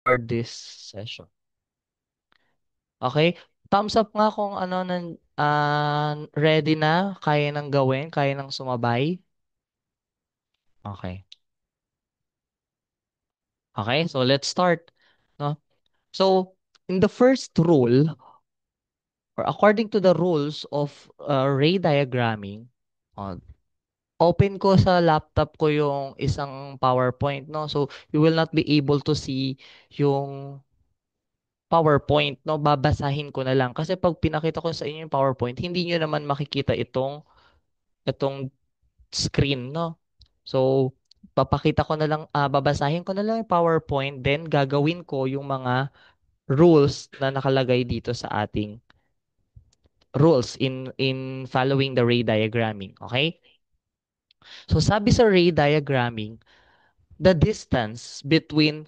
for this session. Okay? Thumbs up nga kung ready na, kaya nang gawin, kaya nang sumabay. Okay. Okay, so let's start. No? So, in the first rule, or according to the rules of ray diagramming, uh, open ko sa laptop ko yung isang PowerPoint, no? So, you will not be able to see yung PowerPoint, no? Babasahin ko na lang. Kasi pag pinakita ko sa inyo yung PowerPoint, hindi nyo naman makikita itong screen, no? So, papakita ko na lang, babasahin ko na lang yung PowerPoint, then gagawin ko yung mga rules na nakalagay dito sa ating rules in following the ray diagramming, okay? So, sabi sa ray diagramming, the distance between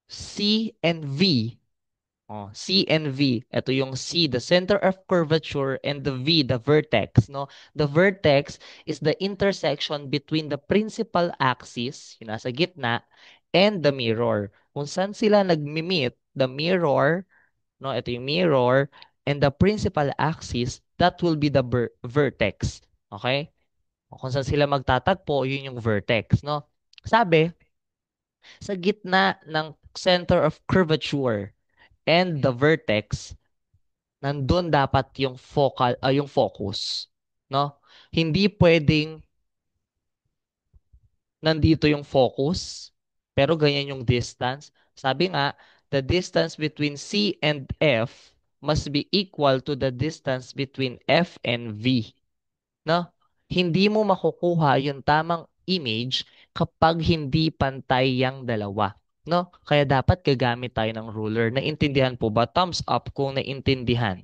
C and V. Oh, C and V. Ito yung C, the center of curvature, and the V, the vertex, no? The vertex is the intersection between the principal axis, yung nasa gitna, and the mirror. Kung saan sila nagmi-meet, the mirror, no? Ito yung mirror, and the principal axis, that will be the vertex. Okay? Kung saan sila magtatagpo, yun yung vertex, no? Sabi, sa gitna ng center of curvature and the vertex, nandun dapat yung yung focus, no? Hindi pwedeng nandito yung focus, pero ganyan yung distance. Sabi nga, the distance between C and F must be equal to the distance between F and V, no? Hindi mo makukuha yung tamang image kapag hindi pantay yung dalawa, no? Kaya dapat gagamit tayo ng ruler. Naintindihan po ba? Thumbs up kung naintindihan.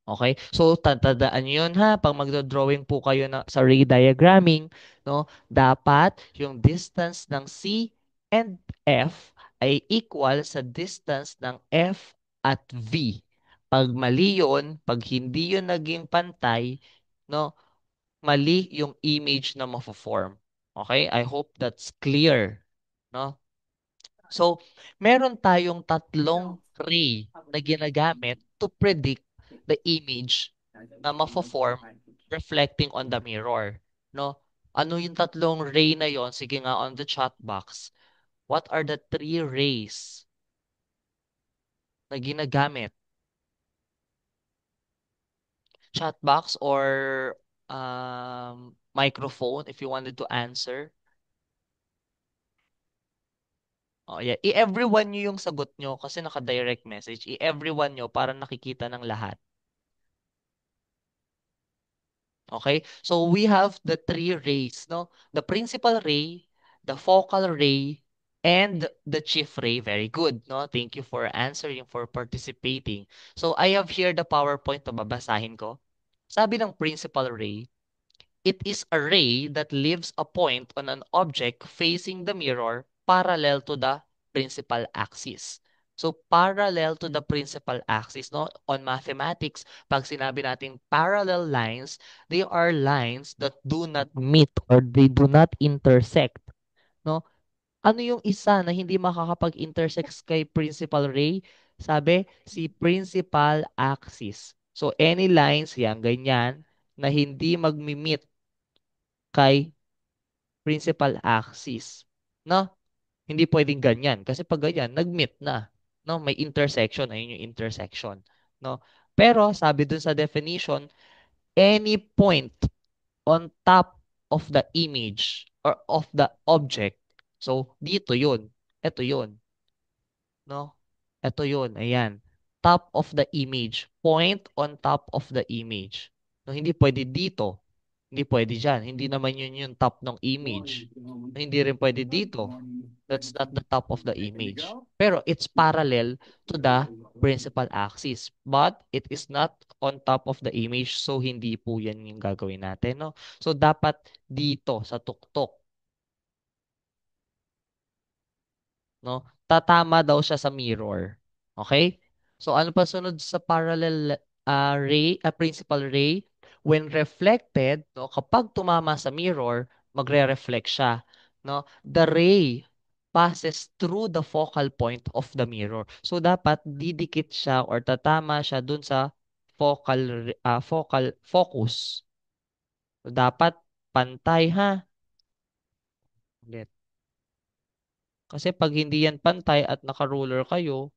Okay? So, tatandaan nyo yun ha. Pag magdodrawing po kayo sa ray diagramming, no, dapat yung distance ng C and F ay equal sa distance ng F at V. Pag mali yun, pag hindi yun naging pantay, no, mali yung image na mafo-form. Okay? I hope that's clear. No? So, meron tayong tatlong ray na ginagamit to predict the image na mafo-form reflecting on the mirror. No? Ano yung tatlong ray na yon? Sige nga on the chat box. What are the three rays na ginagamit? Chat box or microphone if you wanted to answer. Oh, yeah. I-everyone nyo yung sagot nyo kasi naka-direct message. I-everyone nyo para nakikita ng lahat. Okay? So we have the three rays, no? The principal ray, the focal ray, and the chief ray. Very good, no? Thank you for answering, for participating. So I have here the PowerPoint na babasahin ko. Sabi ng principal ray, it is a ray that leaves a point on an object facing the mirror parallel to the principal axis. So, parallel to the principal axis, no? On mathematics, pag sinabi natin parallel lines, they are lines that do not meet or they do not intersect, no? Ano yung isa na hindi makakapag-intersect kay principal ray? Sabi, si principal axis. So, any lines, yan, ganyan, na hindi magmi-meet kay principal axis. No? Hindi pwedeng ganyan. Kasi pag ganyan, nag-meet na. No? May intersection. Ayun yung intersection. No? Pero sabi dun sa definition, any point on top of the image or of the object. So, dito yun. Ito yun. No? Ito yun. Ayan. Top of the image. Point on top of the image. No, hindi pwede dito. Hindi pwede dyan. Hindi naman yun yung top ng image. No, hindi rin pwede dito. That's not the top of the image. Pero it's parallel to the principal axis. But it is not on top of the image. So, hindi po yan yung gagawin natin. No? So, dapat dito sa tuktok. No? Tatama daw siya sa mirror. Okay? So ano pa sunod sa parallel ray, principal ray? When reflected, no, kapag tumama sa mirror, magre-reflect siya. no? The ray passes through the focal point of the mirror. So dapat didikit siya or tatama siya dun sa focal focus. So, dapat pantay ha. Ulit. Kasi pag hindi yan pantay at naka-ruler kayo,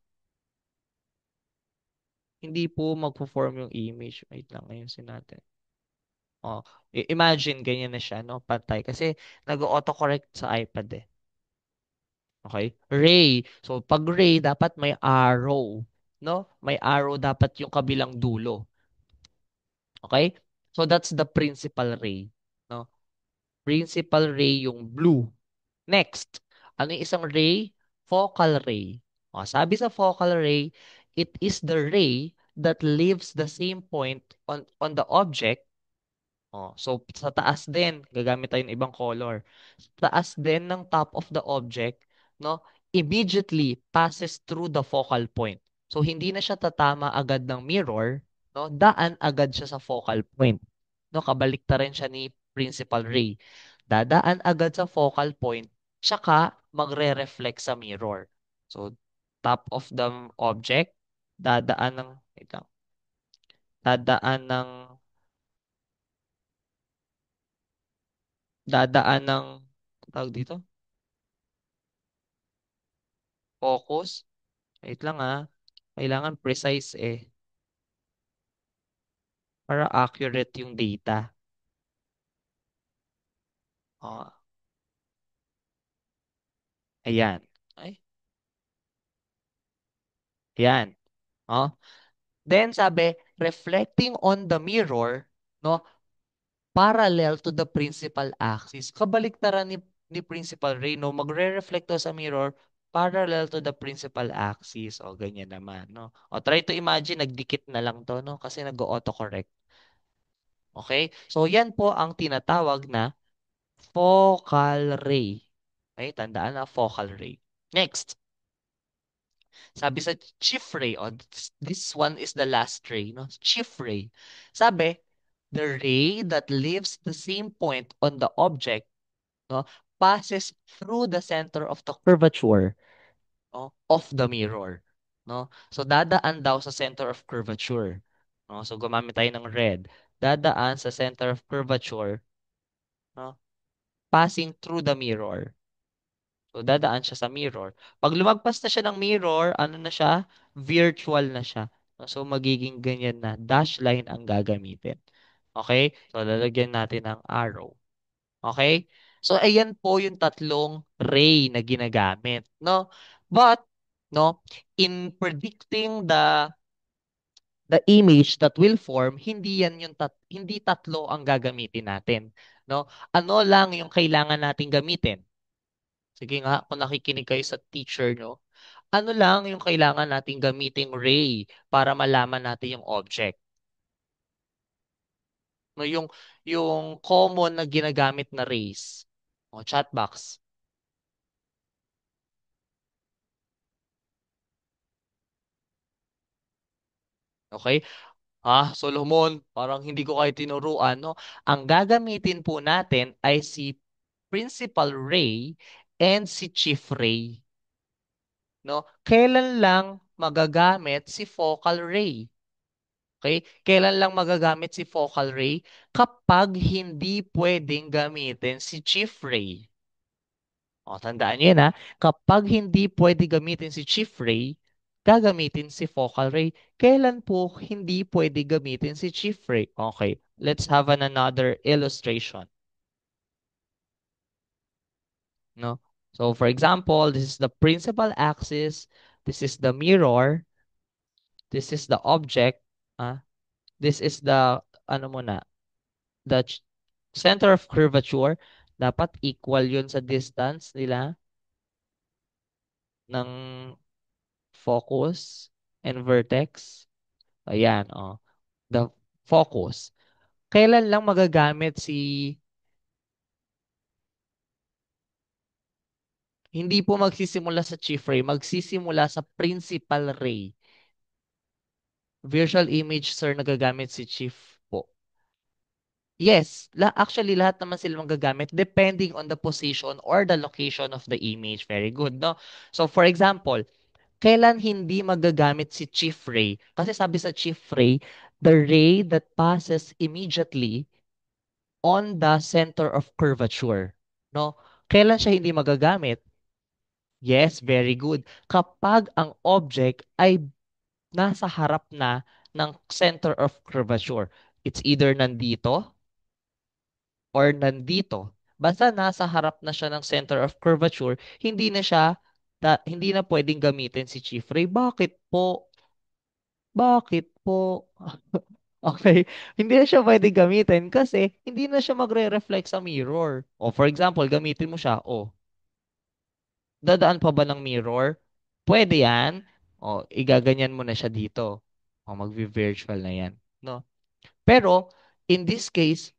hindi po magpo-form yung image. Wait lang, ayusin natin. Oh, imagine ganyan na siya, no? Pantay. Kasi nag-autocorrect sa iPad eh. Okay? Ray. So, pag ray, dapat may arrow. No? May arrow dapat yung kabilang dulo. Okay? So, that's the principal ray. No? Principal ray yung blue. Next. Ano yung isang ray? Focal ray. O, sabi sa focal ray, it is the ray that leaves the same point on the object. Oh, so sa taas din, gagamit tayo ng ibang color. Sa taas din ng top of the object, no, immediately passes through the focal point. So hindi na siya tatama agad ng mirror, no, daan agad siya sa focal point. No, kabaliktaran siya ni principal ray. Dadaan agad sa focal point, tsaka magre-reflect sa mirror. So top of the object, dadaan ng, wait lang, dadaan ng dadaan ng tawag dito, focus. Wait lang ah. Kailangan precise eh. Para accurate yung data. Oh, ayan. Ay, ayan. Oh. Then sabi, reflecting on the mirror, no, parallel to the principal axis. Kabaliktaran ni principal ray, no, magre-reflect to sa mirror parallel to the principal axis. O, ganyan naman, no. O, try to imagine, nagdikit na lang to, no, kasi nag-autocorrect. Okay? So, yan po ang tinatawag na focal ray. Okay, tandaan na focal ray. Next, sabi sa chief ray, this one is the last ray, no? Chief ray. Sabi, the ray that leaves the same point on the object, no, passes through the center of the curvature, no, of the mirror, no? So dadaan daw sa center of curvature. No? So gumamit tayo ng red. Dadaan sa center of curvature, no, passing through the mirror. So, dadaan siya sa mirror. Pag lumagpas na siya ng mirror, ano na siya? Virtual na siya. So, magiging ganyan na. Dash line ang gagamitin. Okay? So, lalagyan natin ng arrow. Okay? So, ayan po yung tatlong ray na ginagamit. No? But, no, in predicting the image that will form, hindi yan yung hindi tatlo ang gagamitin natin. No? Ano lang yung kailangan nating gamitin? Sige nga, kung nakikinig kayo sa teacher nyo, ano lang yung kailangan nating gamiting ray para malaman natin yung object? No, yung common na ginagamit na rays. O, chat box. Okay? Solomon, parang hindi ko kayo tinuruan, no? Ang gagamitin po natin ay si principal ray and si chief ray. No? Kailan lang magagamit si focal ray? Okay? Kailan lang magagamit si focal ray? Kapag hindi pwedeng gamitin si chief ray. O, tandaan niyo yun ha. Kapag hindi pwede gamitin si chief ray, gagamitin si focal ray. Kailan po hindi pwede gamitin si chief ray? Okay, let's have another illustration. No? So, for example, this is the principal axis. This is the mirror. This is the object. Ah, this is the, ano muna, the center of curvature, dapat equal yun sa distance nila ng focus and vertex. Ayan, oh. The focus. Kailan lang magagamit hindi po magsisimula sa chief ray, magsisimula sa principal ray. Visual image, sir, nagagamit si chief po. Yes, actually lahat naman sila magagamit depending on the position or the location of the image. Very good, no? So for example, kailan hindi magagamit si chief ray? Kasi sabi sa chief ray, the ray that passes immediately on the center of curvature, no? Kailan siya hindi magagamit? Yes, very good. Kapag ang object ay nasa harap na ng center of curvature. It's either nandito or nandito. Basta nasa harap na siya ng center of curvature, hindi na pwedeng gamitin si Chief Ray. Bakit po? Bakit po? Okay, hindi na siya pwedeng gamitin kasi hindi na siya magre-reflect sa mirror. O for example, gamitin mo siya, dadaan pa ba ng mirror? Pwede yan. O, igaganyan mo na siya dito. O, magvi-virtual na yan. No? Pero, in this case,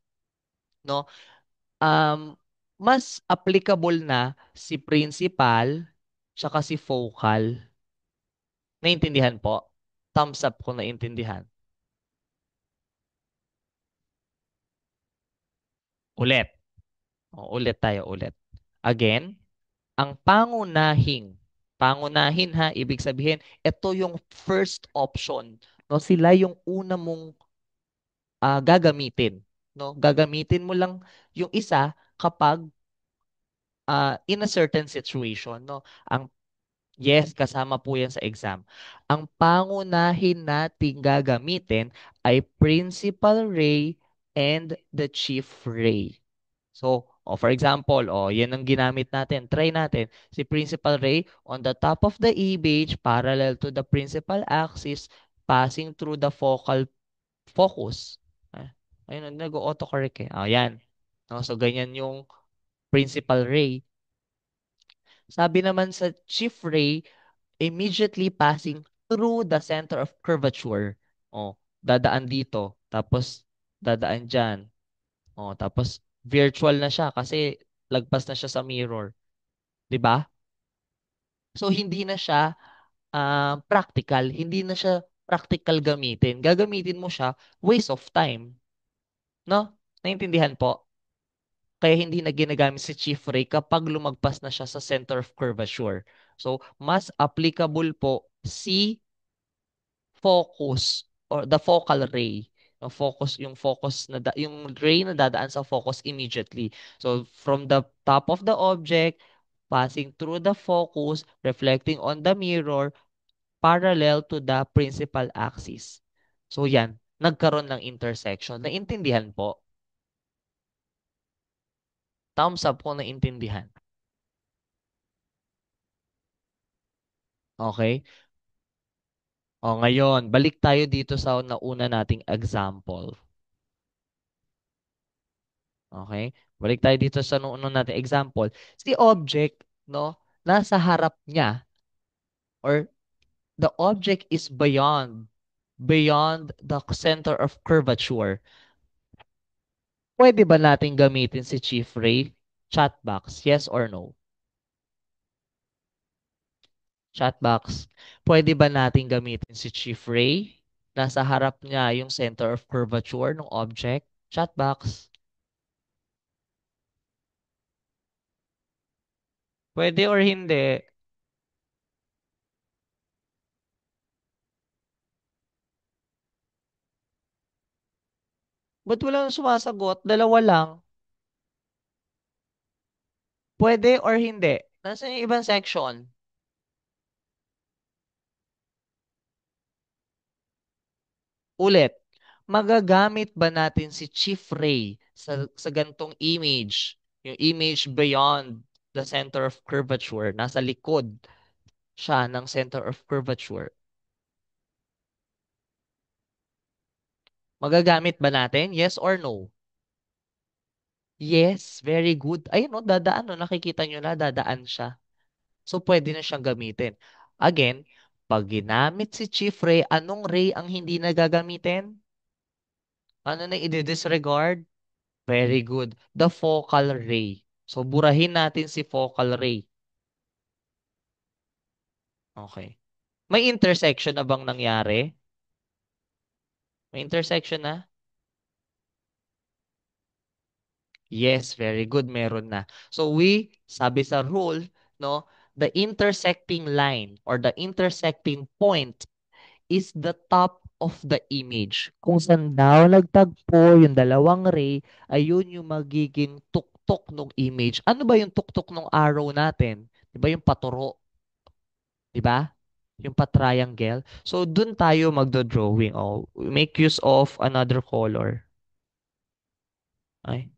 no, um, mas applicable na si principal tsaka si focal. Naintindihan po? Thumbs up kung naintindihan. Ulit. Ulit tayo, ulit. Again, ang pangunahin ha, ibig sabihin, ito yung first option. No, sila yung una mong gagamitin. No, gagamitin mo lang yung isa kapag in a certain situation. No, ang yes, kasama po yan sa exam. Ang pangunahin nating gagamitin ay principal ray and the chief ray. So, for example, yan ang ginamit natin. Try natin. Si principal ray on the top of the image parallel to the principal axis passing through the focal focus. Ayun, nag-autocorrect eh. Yan. No, so, ganyan yung principal ray. Sabi naman sa chief ray, immediately passing through the center of curvature. Dadaan dito. Tapos, dadaan dyan. Tapos, virtual na siya kasi lagpas na siya sa mirror. 'Di ba? So, hindi na siya practical. Hindi na siya practical gamitin. Gagamitin mo siya, waste of time. No? Naintindihan po? Kaya hindi na ginagamit si Chief Ray kapag lumagpas na siya sa center of curvature. So, mas applicable po si focus or the focal ray. Yung ray na dadaan sa focus immediately. So from the top of the object, passing through the focus, reflecting on the mirror, parallel to the principal axis. So yan, nagkaroon ng intersection. Naintindihan po? Thumbs up kung naintindihan. Okay? Ngayon, balik tayo dito sa nauna nating example. Okay? Balik tayo dito sa nung natin example. Si object, no, nasa harap niya or the object is beyond the center of curvature. Pwede ba natin gamitin si Chief Ray? Chat box, yes or no? Chat box. Pwede ba natin gamitin si Chief Ray? Nasa harap niya yung center of curvature ng object. Chat box. Pwede or hindi? Ba't walang sumasagot? Dalawa lang. Pwede or hindi? Nasaan yung ibang section? Ulit, magagamit ba natin si Chief Ray sa gantong image? Yung image beyond the center of curvature, nasa likod siya ng center of curvature. Magagamit ba natin? Yes or no? Yes, very good. Ayun, no, dadaan, no, nakikita nyo na, dadaan siya. So, pwede na siyang gamitin. Again, pag ginamit si Chief Ray, anong ray ang hindi na gagamitin? Ano na i-disregard? Very good. The focal ray. So, burahin natin si focal ray. Okay. May intersection na bang nangyari? May intersection na? Yes, very good, meron na. So sabi sa rule, no, the intersecting line or the intersecting point is the top of the image. Kung saan daw nagtagpo yung dalawang ray, ayun yung magiging tuktok ng image. Ano ba yung tuktok ng arrow natin? 'Di ba yung paturo, 'di ba? Yung pa-triangle. So dun tayo magdo-drawing. Oh, make use of another color. Ay,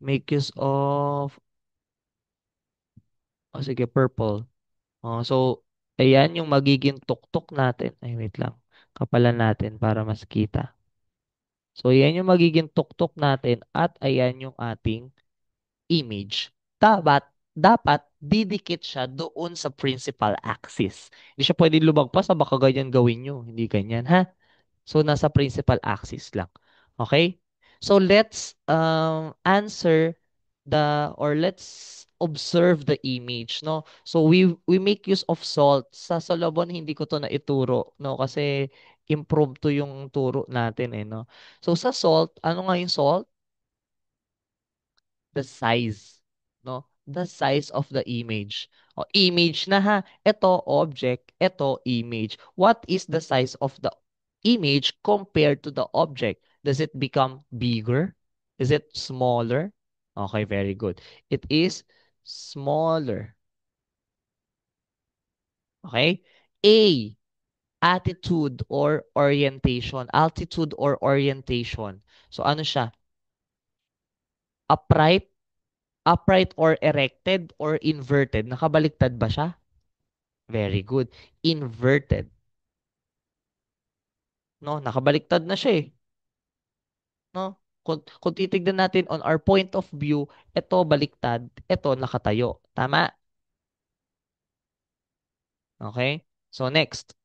make use of sige, purple. So ayan yung magiging tuktok natin. Ay, wait lang. Kapalan natin para mas kita. So, yan yung magiging tuktok natin at ayan yung ating image. Dapat didikit siya doon sa principal axis. Hindi siya pwede lumagpas sa baka ganyan gawin nyo. Hindi ganyan, ha? So, nasa principal axis lang. Okay? So, let's answer let's observe the image, no? So, we make use of salt. Sa Solomon, hindi ko to na ituro, no? Kasi impromptu yung turo natin, eh, no? So, sa salt, ano nga yung salt? The size, no? The size of the image. O, image na ha. Ito object, ito image. What is the size of the image compared to the object? Does it become bigger? Is it smaller? Okay, very good. It is smaller. Okay? A, attitude or orientation. Altitude or orientation. So ano siya? Upright, upright or erected or inverted? Nakabaliktad ba siya? Very good. Inverted. No, nakabaliktad na siya, eh. No? Kung titignan natin on our point of view, ito baliktad, ito nakatayo. Tama? Okay? So next,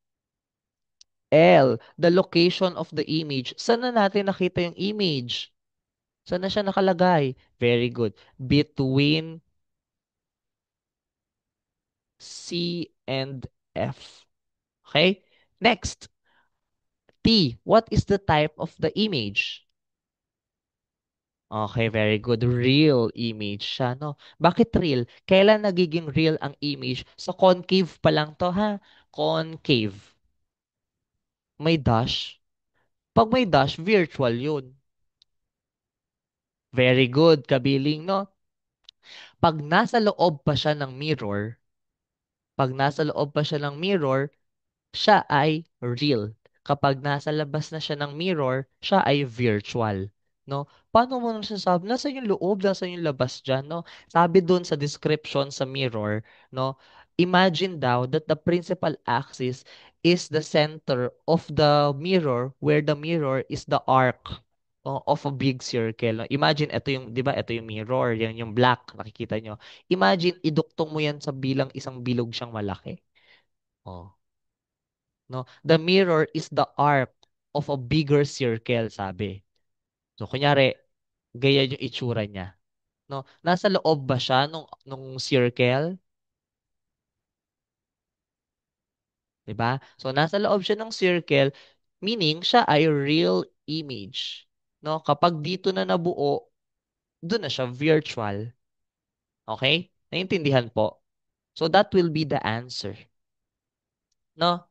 L, the location of the image. Saan na natin nakita yung image? Saan na siya nakalagay? Very good. Between C and F. Okay? Next, T, what is the type of the image? Okay, very good. Real image siya, no? Bakit real? Kailan nagiging real ang image? Sa concave pa lang to, ha? Concave. May dash. Pag may dash, virtual yun. Very good, kabiling, no? Pag nasa loob pa siya ng mirror, pag nasa loob pa siya ng mirror, siya ay real. Kapag nasa labas na siya ng mirror, siya ay virtual. No? Paano mo nasasabi? Nasa yung loob, nasa yung labas dyan, no? Sabi doon sa description sa mirror, no? Imagine daw that the principal axis is the center of the mirror where the mirror is the arc of a big circle. No? Imagine, ito yung, di ba, ito yung mirror, yan yung black, nakikita nyo. Imagine, iduktong mo yan sa bilang isang bilog siyang malaki. Oh. No? The mirror is the arc of a bigger circle, sabi. So, kunyari, ganyan yung itsura niya. No? Nasa loob ba siya nung circle? 'Di ba? So, nasa loob siya ng circle, meaning siya ay real image. No? Kapag dito na nabuo, doon na siya virtual. Okay? Naintindihan po? So, that will be the answer. No?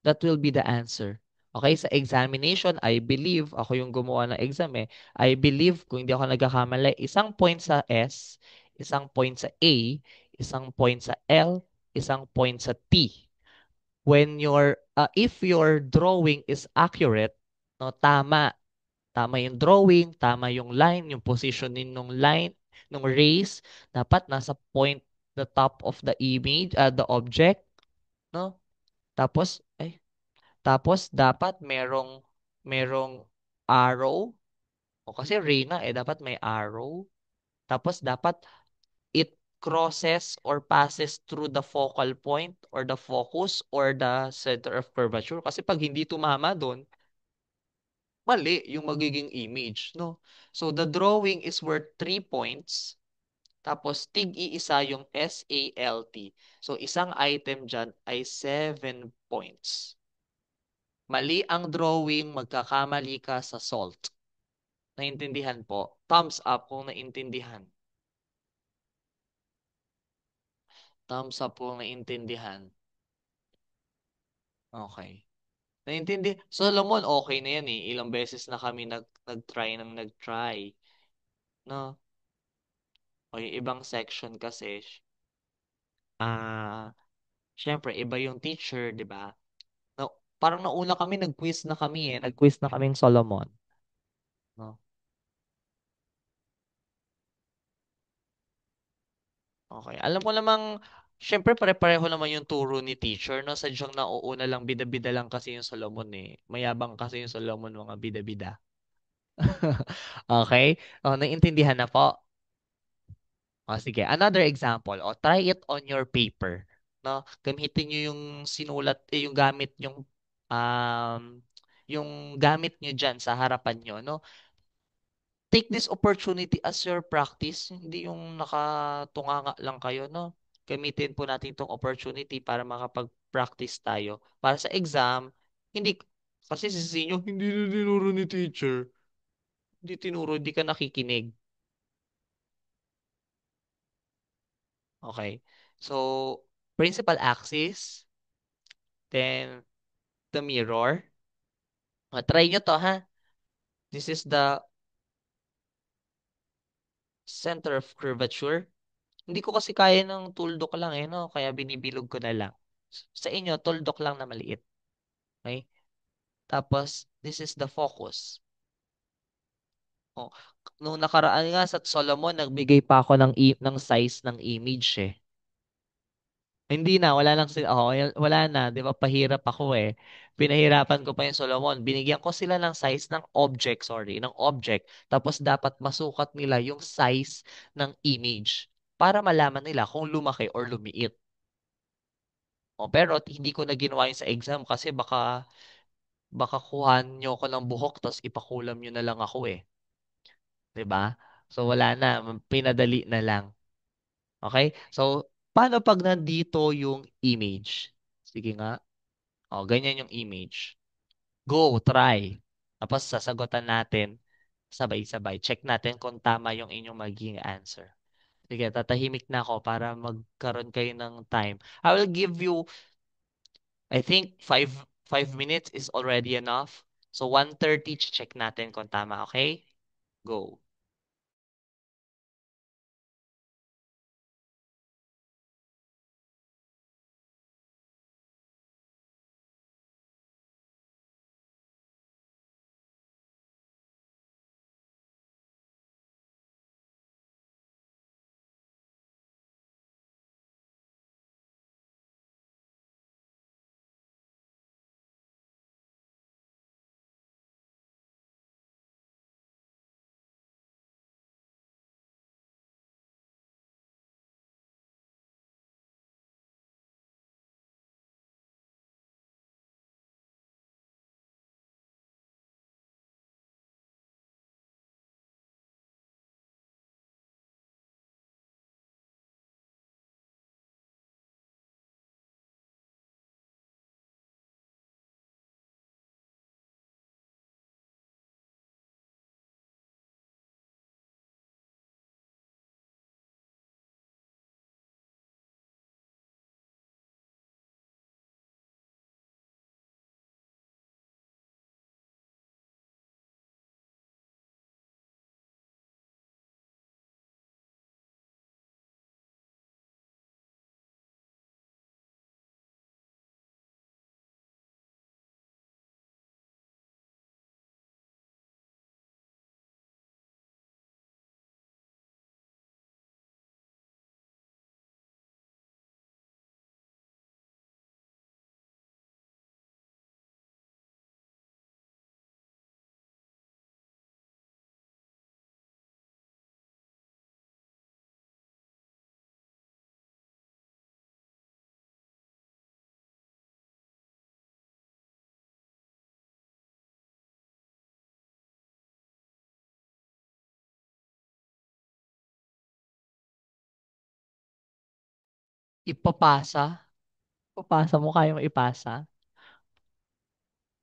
That will be the answer. Okay, sa examination, I believe, ako yung gumawa ng exam, eh. I believe, kung hindi ako nagkakamali, isang point sa S, isang point sa A, isang point sa L, isang point sa T. If your drawing is accurate, no, tama yung drawing, tama yung line, yung positioning ng line, ng rays, dapat nasa point, the top of the image, the object, no? Tapos dapat merong arrow. O kasi Reyna dapat may arrow. Tapos dapat it crosses or passes through the focal point or the focus or the center of curvature. Kasi pag hindi tumama doon, mali yung magiging image, no? So the drawing is worth 3 points. Tapos tig-iisa yung SALT. So isang item dyan ay 7 points. Mali ang drawing, magkakamali ka sa salt. Naintindihan po. Thumbs up kung naintindihan. Thumbs up kung naintindihan. Okay. Solomon, okay na yan eh. Ilang beses na kami nag-try ng nag-try. No? O yung ibang section kasi, ah, syempre, iba yung teacher, di ba? No, parang nauna kami, nag-quiz na kami eh. Nag-quiz na kaming Solomon. No? Okay. Alam mo namang, syempre pare-pareho naman yung turo ni teacher, no? Sadyang nauuna lang, bida-bida lang kasi yung Solomon eh. Mayabang kasi yung Solomon, mga bida-bida. Okay? O, naiintindihan na po. O, sige. Another example. O, try it on your paper. No? Gamitin nyo yung gamit yung gamit nyo dyan sa harapan nyo, no? Take this opportunity as your practice. Hindi yung nakatunganga lang kayo, no? Gamitin po natin itong opportunity para makapag-practice tayo. Para sa exam, hindi, kasi sa inyo, hindi na tinuro ni teacher. Hindi tinuro, hindi ka nakikinig. Okay? So, principal axis, then the mirror. Try nyo to, ha? This is the center of curvature. Hindi ko kasi kaya ng tuldok lang eh, no? Kaya binibilog ko na lang. Sa inyo, tuldok lang na maliit. Okay? Tapos, this is the focus. Oh, nung nakaraan nga sa Solomon, nagbigay pa ako ng size ng image eh. Hindi na, wala na, 'di ba? Pahirap ako eh. Pinahirapan ko pa yung Solomon. Binigyan ko sila ng size ng object, sorry, ng object. Tapos dapat masukat nila yung size ng image para malaman nila kung lumaki or lumiit. Oh, pero hindi ko na ginawa yun sa exam kasi baka kuhan nyo ko ng buhok tapos ipakulam nyo na lang ako eh. 'Di ba? So wala na, pinadali na lang. Okay? So, paano pag nandito yung image? Sige nga. O, ganyan yung image. Go, try. Tapos sasagutan natin sabay-sabay. Check natin kung tama yung inyong magiging answer. Sige, tatahimik na ako para magkaroon kayo ng time. I will give you, I think, 5 minutes is already enough. So, 1:30, check natin kung tama, okay? Go. Ipapasa? Ipapasa mo, kaya mo ipasa?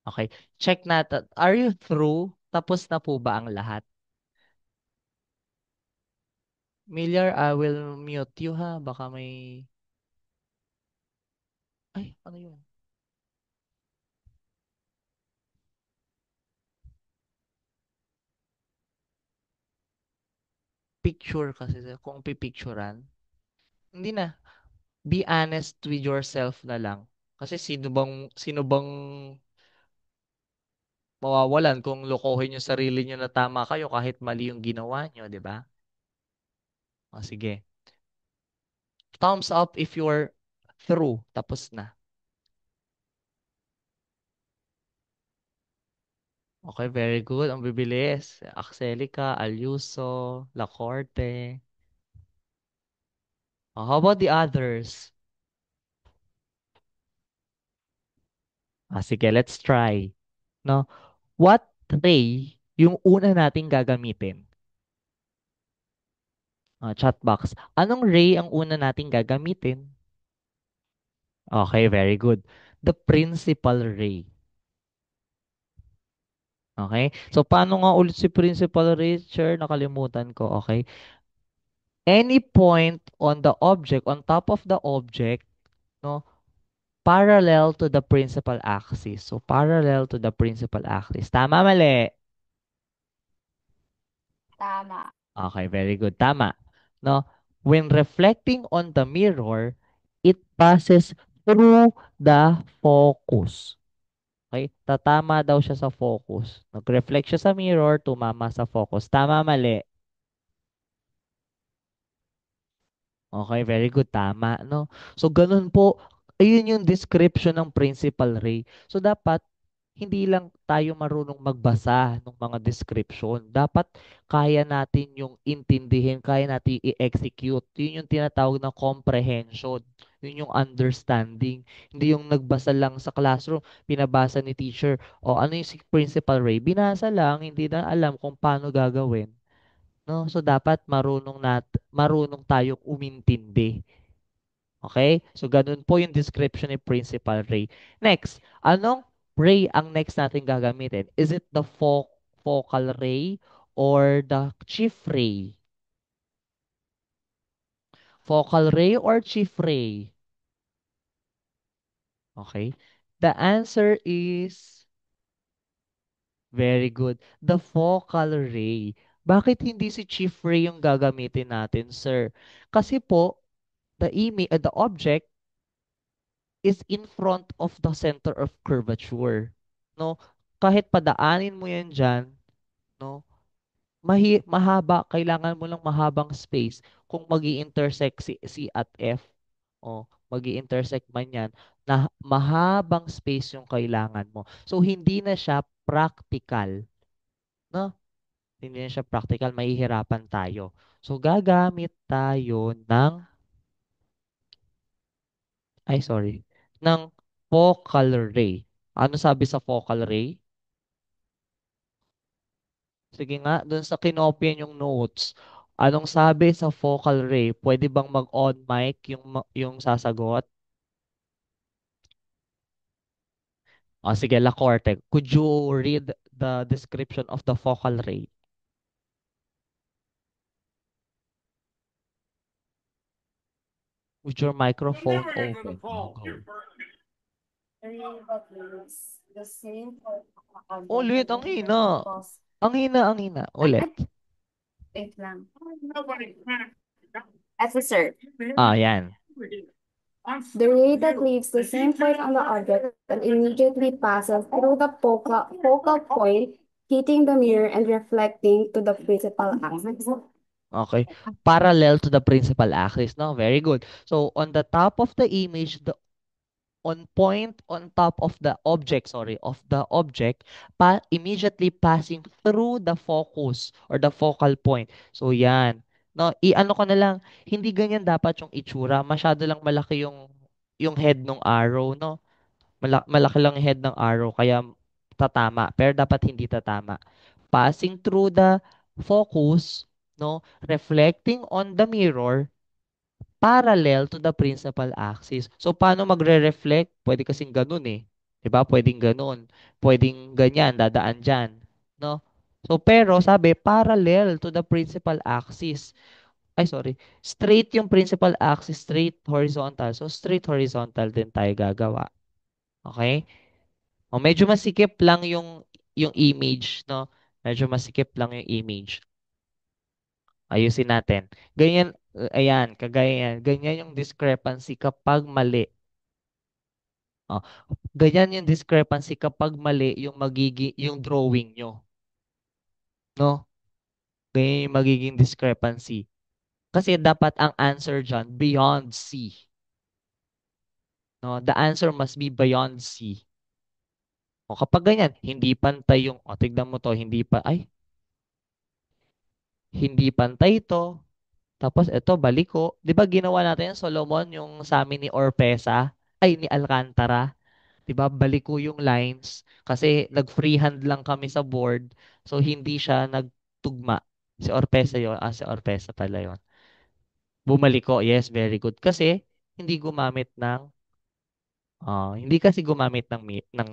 Okay. Check natin. Are you through? Tapos na po ba ang lahat? Milyar, I will mute you ha. Baka may... Ay, ano yun? Picture kasi. Kung pipicturan. Hindi na. Be honest with yourself na lang. Kasi sino bang mawawalan kung lokohin yung sarili nyo na tama kayo kahit mali yung ginawa nyo, di ba? O, sige. Thumbs up if you're through. Tapos na. Okay, very good. Ang bibilis. Axelica, Alyuso, Lacorte. Oh, how about the others? Sige, let's try. No? What ray yung una nating gagamitin? Chat box. Anong ray ang una nating gagamitin? Okay, very good. The principal ray. Okay? So, paano nga ulit si principal ray, sir? Nakalimutan ko. Okay? Any point on the object, on top of the object, no, parallel to the principal axis. So, parallel to the principal axis. Tama, mali? Tama. Okay, very good. Tama. No? When reflecting on the mirror, it passes through the focus. Okay? Tatama daw siya sa focus. Nag-reflect siya sa mirror, tumama sa focus. Tama, mali? Okay, very good. Tama, no? So, ganun po. Ayun yung description ng principal ray. So, dapat hindi lang tayo marunong magbasa ng mga description. Dapat kaya natin yung intindihin, kaya natin i-execute. Yun yung tinatawag na comprehension. Yun yung understanding. Hindi yung nagbasa lang sa classroom, binabasa ni teacher. O ano yung si principal ray? Binasa lang, hindi na alam kung paano gagawin. No? So dapat marunong tayong umintindi. Okay? So ganun po yung description ni Principal Ray. Next, anong ray ang next natin gagamitin? Is it the focal ray or the chief ray? Focal ray or chief ray? Okay? The answer is very good. The focal ray. Bakit hindi si chief ray yung gagamitin natin, sir? Kasi po, the object is in front of the center of curvature. No? Kahit padaanin mo yan dyan, no? Mahaba, kailangan mo lang mahabang space kung magi-intersect si at F. O, magi-intersect man yan, na mahabang space yung kailangan mo. So, hindi na siya practical. No? Hindi na siya practical, mahihirapan tayo. So, gagamit tayo ng sorry, ng focal ray. Ano sabi sa focal ray? Sige nga, dun sa kinopya yung notes. Anong sabi sa focal ray? Pwede bang mag-on mic yung sasagot? Sige, Lacorte. Could you read the description of the focal ray? With your microphone open. Go. The same for object Ulit, that ang is hina. focus. Ang hina, ang hina. Ulit. Wait lang. As a sir. Yan. The ray that leaves the same point on the object and immediately passes through the focal point, hitting the mirror and reflecting to the principal axis. Okay. Parallel to the principal axis, no? Very good. So, on the top of the image, on point on top of the object, sorry, of the object, immediately passing through the focus or the focal point. So, yan. No, i-ano ko na lang, hindi ganyan dapat yung itsura. Masyado lang malaki yung head ng arrow, no? Malaki lang yung head ng arrow, kaya tatama. Pero dapat hindi tatama. Passing through the focus, no? Reflecting on the mirror, parallel to the principal axis. So, paano magre-reflect? Pwede kasing ganun eh. 'Di ba? Pwedeng ganun. Pwedeng ganyan, dadaan dyan. No? So, pero sabi, parallel to the principal axis. ay sorry, straight yung principal axis, straight horizontal. So, straight horizontal din tayo gagawa. Okay? O, medyo masikip lang yung image, no? Medyo masikip lang yung image. Ayusin natin. Ganyan, ayan, kagaya yan. Ganyan yung discrepancy kapag mali. Oh, ganyan yung discrepancy kapag mali yung magiging yung drawing nyo, no? Ganyan yung magiging discrepancy. Kasi dapat ang answer dyan beyond C, no? The answer must be beyond C. O kapag ganyan, hindi pantay yung, o tignan mo to, hindi pantay ito. Tapos ito, baliko. Di ba ginawa natin yung Solomon, yung sa amin ni Orpesa, ay ni Alcantara. 'Di ba? Baliko yung lines kasi nag-freehand lang kami sa board. So hindi siya nagtugma. Si Orpesa 'yon, si Orpesa pala 'yon. Bumaliko. Yes, very good. Kasi hindi kasi gumamit ng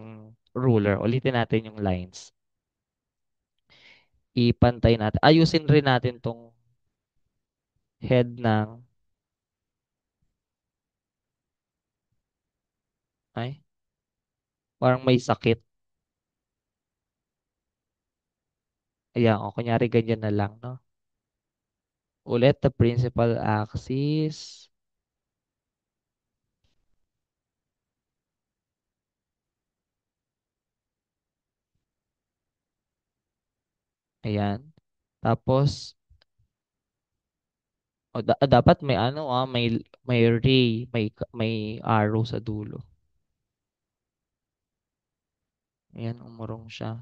ruler. Ulitin natin yung lines. Ipantay natin. Ayusin rin natin tong head ng ay, parang may sakit. Ayan, o kunyari ganyan na lang, no? Ulit the principal axis. Ayan. Tapos dapat may ano may ray, may arrow sa dulo. Ayan, umurong siya.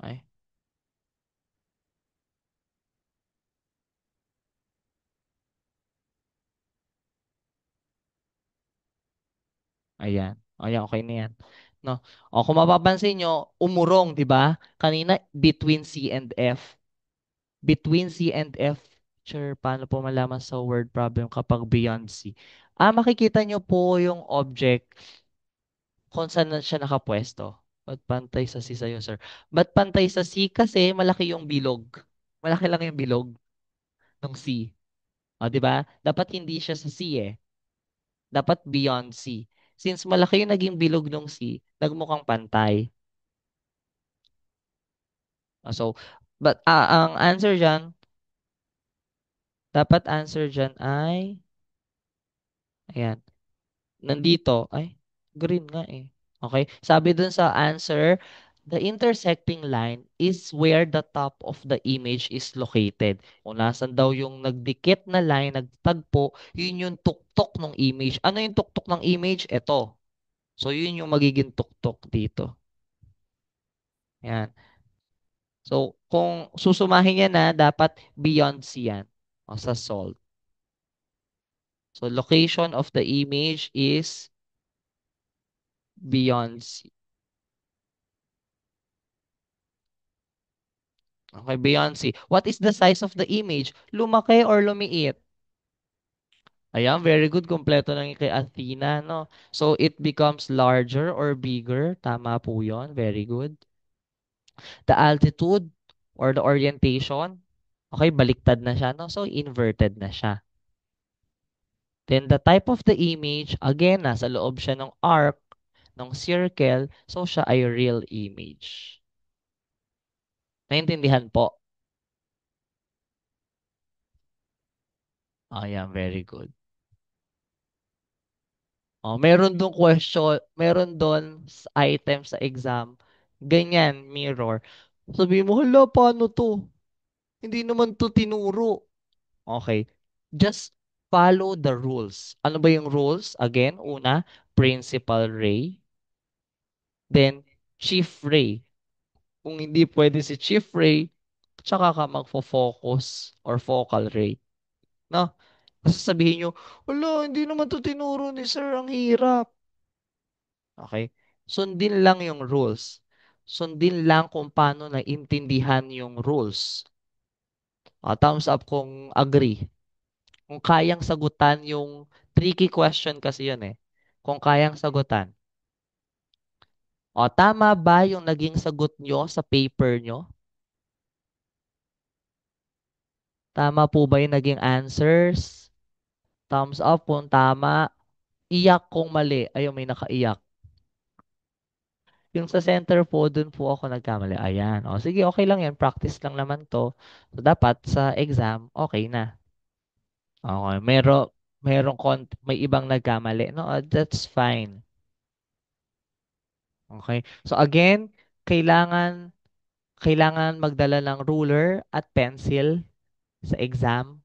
Ay, ayan. Ayan, okay na yan. No. O kung mapapansin nyo, umurong, di ba? Kanina, between C and F. Between C and F, sure, paano po malaman sa word problem kapag beyond C? Makikita nyo po yung object kung saan na siya nakapwesto. Ba't pantay sa C sa'yo, sir? Ba't pantay sa C? Kasi malaki yung bilog. Malaki lang yung bilog ng C. O, di ba? Dapat hindi siya sa C eh. Dapat beyond C. Since malaki yung naging bilog ng C, nagmukhang pantay. So, ang answer dyan, dapat answer dyan ay, ayan, nandito, ay, green nga eh. Okay? Sabi dun sa answer, the intersecting line is where the top of the image is located. Kung nasan daw yung nagdikit na line, nagtagpo, yun yung tuktok ng image. Ano yung tuktok ng image? Ito. So, yun yung magiging tuktok dito. Yan. So, kung susumahin niya na, dapat beyond C yan. O, sa solve. So, location of the image is beyond C. Okay, beyond C. What is the size of the image? Lumaki or lumiit? Ayan, very good. Kompleto lang yung kay Athena, no? So, it becomes larger or bigger. Tama po yun. Very good. The altitude or the orientation. Okay, baliktad na siya, no? So, inverted na siya. Then, the type of the image, again, nasa loob siya ng arc, ng circle. So, siya ay real image. Naintindihan po? Ayan, very good. Oh, meron doon item sa exam. Ganyan, mirror. Sabi mo, hala, paano to? Hindi naman to tinuro. Okay. Just follow the rules. Ano ba yung rules? Again, una, principal ray. Then, chief ray. Kung hindi pwede si chief ray, tsaka ka magfo-focus or focal ray. No? Kasi sabihin nyo, wala, hindi naman to tinuro ni sir, ang hirap. Okay? Sundin lang yung rules. Sundin lang kung paano naintindihan yung rules. Thumbs up kung agree. Kung kayang sagutan yung tricky question kasi yun eh. Kung kayang sagutan. Tama ba yung naging sagot nyo sa paper nyo? Tama po ba yung naging answers? Thumbs up kung tama. Iyak kung mali. Ayun, may nakaiyak. Yung sa center po, dun po ako nagkamali. Ayan. O, sige, okay lang yan. Practice lang naman to. So, dapat sa exam, okay na. Okay. May ibang nagkamali. No, that's fine. Okay. So, again, kailangan, kailangan magdala ng ruler at pencil sa exam.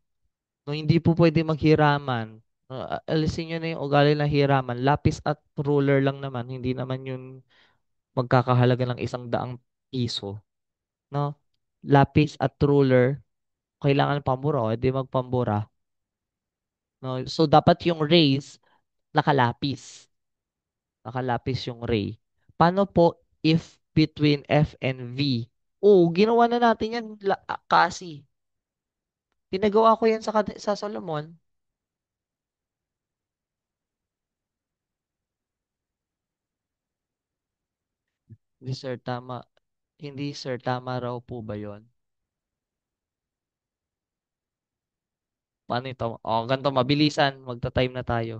No, hindi po pwede maghiraman. No, alisin nyo na yung ugali ng hiraman. Lapis at ruler lang naman. Hindi naman yun magkakahalaga ng 100 piso. No? Lapis at ruler, kailangan pambura. O, di magpambura. No? So, dapat yung rays, nakalapis. Nakalapis yung ray. Paano po if between F and V? Oh, ginawa na natin yan kasi. Pinagawa ko yan sa Solomon. Hindi, sir, tama. Hindi, sir, tama raw po ba yon? Paano ito? Oh, ganito, mabilisan. Magta-time na tayo.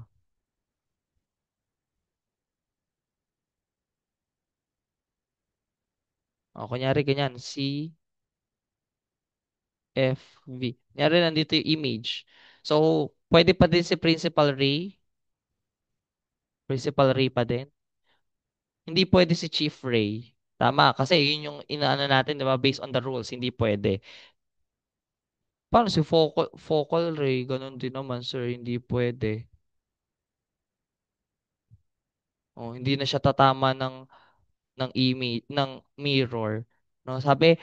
O, kunyari ganyan. C, F, V. Kunyari nandito yung image. So, pwede pa din si principal ray. Principal ray pa din. Hindi pwede si chief ray. Tama, kasi yun yung inaano natin, di ba? Based on the rules, hindi pwede. Paano si focal ray? Ganun din naman, sir. Hindi pwede. Oh, hindi na siya tatama ng image, ng mirror. No, sabi,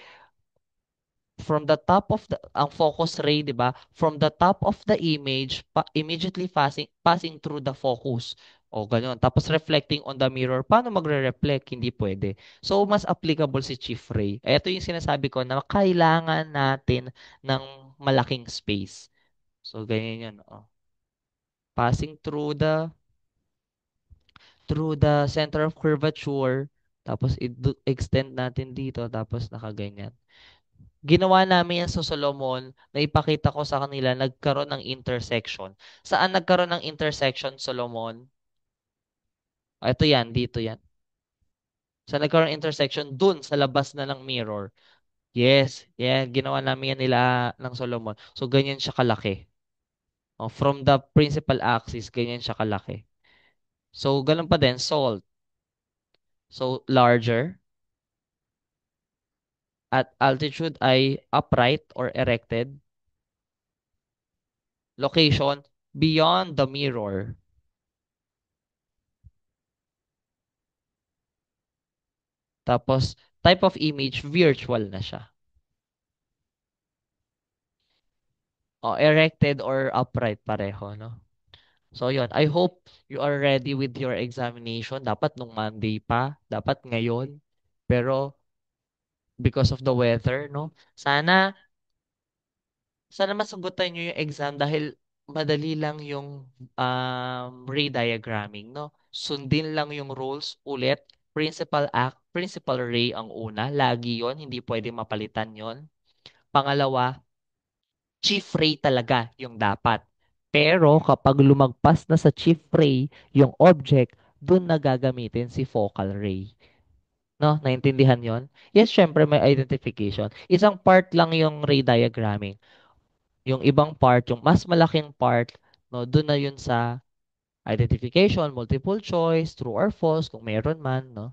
from the top of ang focus ray, 'di ba? From the top of the image, immediately passing through the focus. O ganun. Tapos reflecting on the mirror. Paano magre-reflect? Hindi pwede. So, mas applicable si chief ray. Ito yung sinasabi ko na kailangan natin ng malaking space. So, ganyan yun. Oh. Passing through the center of curvature. Tapos, extend natin dito. Tapos, nakaganyan. Ginawa namin yan sa Solomon na ipakita ko sa kanila nagkaroon ng intersection. Saan nagkaroon ng intersection, Solomon? Ito yan, dito yan. Saan nagkaroon ng intersection? Dun, sa labas na ng mirror. Yes, yan. Ginawa namin yan nila ng Solomon. So, ganyan siya kalaki. Oh, from the principal axis, ganyan siya kalaki. So, ganun pa din, salt. So, larger. At altitude ay upright or erected. Location, beyond the mirror. Tapos, type of image, virtual na siya. O, erected or upright pareho, no? So, yun. I hope you are ready with your examination. Dapat nung Monday pa. Dapat ngayon. Pero, because of the weather, no? Sana masagutan nyo yung exam dahil madali lang yung ray diagramming, no? Sundin lang yung rules ulit. Principal ray ang una. Lagi yon, hindi pwede mapalitan yon. Pangalawa, chief ray talaga yung dapat. Pero kapag lumagpas na sa chief ray yung object, dun na gagamitin si focal ray. No? Naintindihan yon? Yes, syempre may identification. Isang part lang yung ray diagramming. Yung ibang part, yung mas malaking part, no, dun na yun sa identification, multiple choice, true or false, kung meron man, no?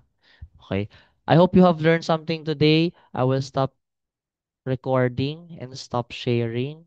Okay. I hope you have learned something today. I will stop recording and stop sharing.